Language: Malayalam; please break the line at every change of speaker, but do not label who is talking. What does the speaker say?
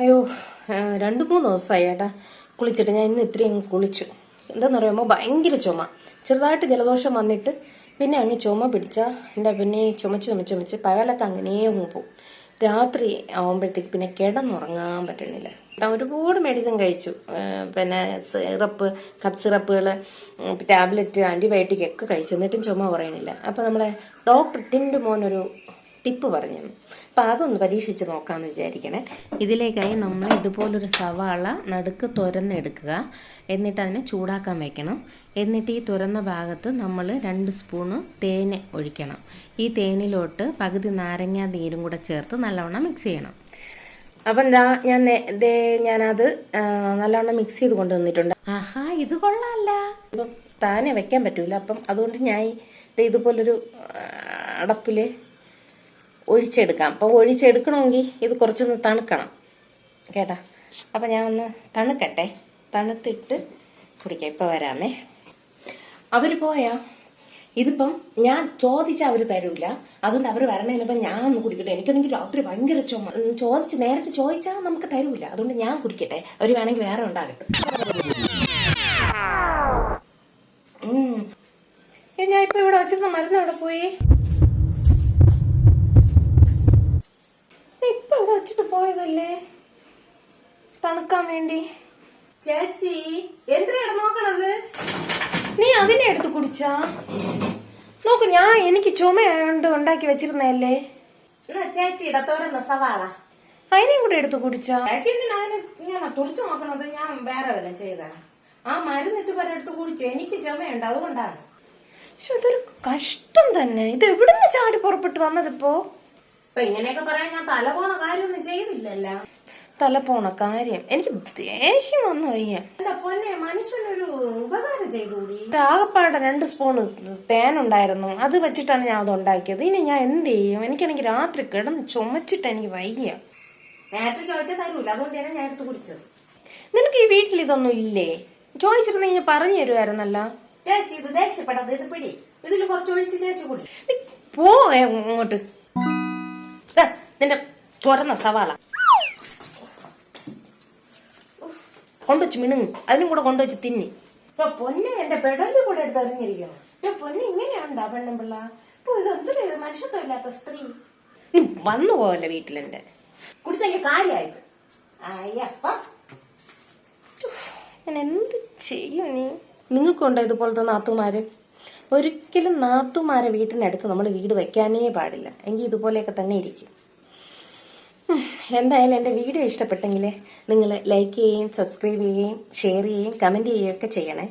അയ്യോ 2-3 ദിവസമായി ഏട്ടാ കുളിച്ചിട്ട്. ഞാൻ ഇന്ന് ഇത്രയും കുളിച്ചു. എന്താണെന്ന് പറയുമ്പോൾ ഭയങ്കര ചുമ, ചെറുതായിട്ട് ജലദോഷം വന്നിട്ട് പിന്നെ അങ്ങ് ചുമ പിടിച്ചാൽ എൻ്റെ പിന്നെ ചുമച്ച് പകലൊക്കെ അങ്ങനെ പോകും. രാത്രി ആകുമ്പോഴത്തേക്ക് പിന്നെ കിടന്നുറങ്ങാൻ പറ്റണില്ല. ഒരുപാട് മെഡിസിൻ കഴിച്ചു, പിന്നെ സിറപ്പ്, കപ്പ് സിറപ്പുകൾ, ടാബ്ലറ്റ്, ആൻറ്റിബയോട്ടിക് ഒക്കെ കഴിച്ചു, എന്നിട്ടും ചുമ കുറയണില്ല. അപ്പോൾ നമ്മളെ ഡോക്ടർ ടിൻഡു മോനൊരു ടിപ്പ് പറഞ്ഞു, അപ്പം അതൊന്ന് പരീക്ഷിച്ച് നോക്കാമെന്ന് വിചാരിക്കണേ. ഇതിലേക്കായി നമ്മൾ ഇതുപോലൊരു സവാള നടുക്ക് തുരന്നെടുക്കുക, എന്നിട്ട് അതിനെ ചൂടാക്കാൻ വയ്ക്കണം. എന്നിട്ട് ഈ തുറന്ന ഭാഗത്ത് നമ്മൾ 2 സ്പൂണ് തേൻ ഒഴിക്കണം. ഈ തേനിലോട്ട് പകുതി നാരങ്ങ നീരും കൂടെ ചേർത്ത് നല്ലവണ്ണം മിക്സ് ചെയ്യണം. അപ്പം ഞാനത് നല്ലവണ്ണം മിക്സ് ചെയ്ത് കൊണ്ടുവന്നിട്ടുണ്ട്. ആഹാ, ഇത് കൊള്ളാമല്ല. ഇപ്പം താനെ വെക്കാൻ പറ്റൂല, അപ്പം അതുകൊണ്ട് ഞാൻ ഇതുപോലൊരു അടപ്പിൽ ഒഴിച്ചെടുക്കാം. അപ്പം ഒഴിച്ചെടുക്കണമെങ്കിൽ ഇത് കുറച്ചൊന്ന് തണുക്കണം കേട്ടാ. അപ്പം ഞാൻ ഒന്ന് തണുക്കട്ടെ, തണുത്തിട്ട് കുടിക്കാം. ഇപ്പം വരാമേ. അവർ പോയാ ഇതിപ്പം ഞാൻ ചോദിച്ചാൽ അവർ തരൂല, അതുകൊണ്ട് അവർ വരണേനിപ്പം ഞാൻ ഒന്ന് കുടിക്കട്ടെ. എനിക്കാണെങ്കിൽ രാത്രി ഭയങ്കര ചുമ, നേരിട്ട് ചോദിച്ചാൽ നമുക്ക് തരൂല, അതുകൊണ്ട് ഞാൻ കുടിക്കട്ടെ. അവർ വേണമെങ്കിൽ വേറെ ഉണ്ടാകട്ടെ. ഞാൻ ഇപ്പൊ ഇവിടെ വെച്ചിരുന്ന മരുന്ന് അവിടെ പോയി. ഇപ്പൊ ഇവിടെ വെച്ചിട്ട് പോയതല്ലേ തണുക്കാൻ വേണ്ടി. ചേച്ചി എന്തിനാണ് നോക്കണത്? നീ അതിനെ എടുത്ത് കുടിച്ചാ? നോക്ക്, എനിക്ക് ചുമയായോണ്ട് ഉണ്ടാക്കി വെച്ചിരുന്നല്ലേ. ചേച്ചിയുടെ തുറന്ന സവാള അതിനെയും കൂടെ എടുത്ത് കുടിച്ചാ? ചേച്ചി ഞാൻ തുറച്ചു നോക്കണത്, ഞാൻ വേറെ വല്ല ചെയ്ത ആ മരുന്നിട്ട് വരെ എടുത്ത് കുടിച്ചു. എനിക്ക് ചുമയുണ്ട്, അതുകൊണ്ടാണ്. പക്ഷെ ഇതൊരു കഷ്ടം തന്നെ. ഇത് എവിടുന്ന് ചാടി പുറപ്പെട്ട് വന്നതിപ്പോ? ഇപ്പൊ ഇങ്ങനെയൊക്കെ പറയാൻ ഞാൻ തല പോണ കാര്യമൊന്നും ചെയ്തില്ലല്ലോ. തല പോണ കാര്യം എനിക്ക് ദേഷ്യം വന്നു വയ്യ. എന്റെ പൊന്നെ, മനുഷ്യനൊരു ഉപകാരം ചെയ്തുകൂടി. ആകപ്പാടെ 2 സ്പൂണ് തേനുണ്ടായിരുന്നു, അത് വെച്ചിട്ടാണ് ഞാൻ അത് ഉണ്ടാക്കിയത്. ഇനി ഞാൻ എന്ത് ചെയ്യും? എനിക്കാണെങ്കിൽ രാത്രി കിടന്ന് ചുമച്ചിട്ട് എനിക്ക് വയ്യ. നേരത്തെ ചോദിച്ചാൽ തരൂല, അതുകൊണ്ടാണ് ഞാൻ എടുത്ത് കുടിച്ചത്. നിനക്ക് ഈ വീട്ടിൽ ഇതൊന്നും ഇല്ലേ? ചോദിച്ചിരുന്നെങ്കിൽ ഞാൻ പറഞ്ഞു തരുമായിരുന്നല്ലോ. ചേച്ചി ഇത് ദേഷ്യപ്പെടാതെ ഇത് പിടി, ഇതിൽ കുറച്ച് ഒഴിച്ച് ചേച്ചി കൂടി പോ ഇങ്ങോട്ട്. നിന്റെ തുറന്ന സവാള കൊണ്ടുവച്ച് മിണുങ്ങ്, അതിനും കൂടെ കൊണ്ടുവച്ച് തിന്നി. പൊന്നെ, എന്റെ പെടലിൽ കൂടെ എടുത്ത് എറിഞ്ഞിരിക്കണം. പൊന്നെ, ഇങ്ങനെയുണ്ടാ പെണ്ണുമ്പിള്ള? ഇപ്പൊ ഇതെന്തൊരു മനുഷ്യത്വമില്ലാത്ത സ്ത്രീ. വന്നു പോവല്ലേ വീട്ടിലെന്റെ. കുടിച്ചെങ്കിൽ കാര്യമായിട്ട് ഞാൻ എന്ത് ചെയ്യും? നിങ്ങൾക്കുണ്ടോ ഇതുപോലത്തെ നാത്തുമാര്? ഒരിക്കലും നാത്തുമാരെ വീട്ടിനടുത്ത് നമ്മൾ വീട് വെക്കാനേ പാടില്ല, എങ്കിൽ ഇതുപോലെയൊക്കെ തന്നെ ഇരിക്കും. എന്തായാലും എൻ്റെ വീഡിയോ ഇഷ്ടപ്പെട്ടെങ്കിൽ നിങ്ങൾ ലൈക്ക് ചെയ്യുകയും സബ്സ്ക്രൈബ് ചെയ്യുകയും ഷെയർ ചെയ്യുകയും കമൻറ്റ് ചെയ്യുകയും ഒക്കെ ചെയ്യണേ.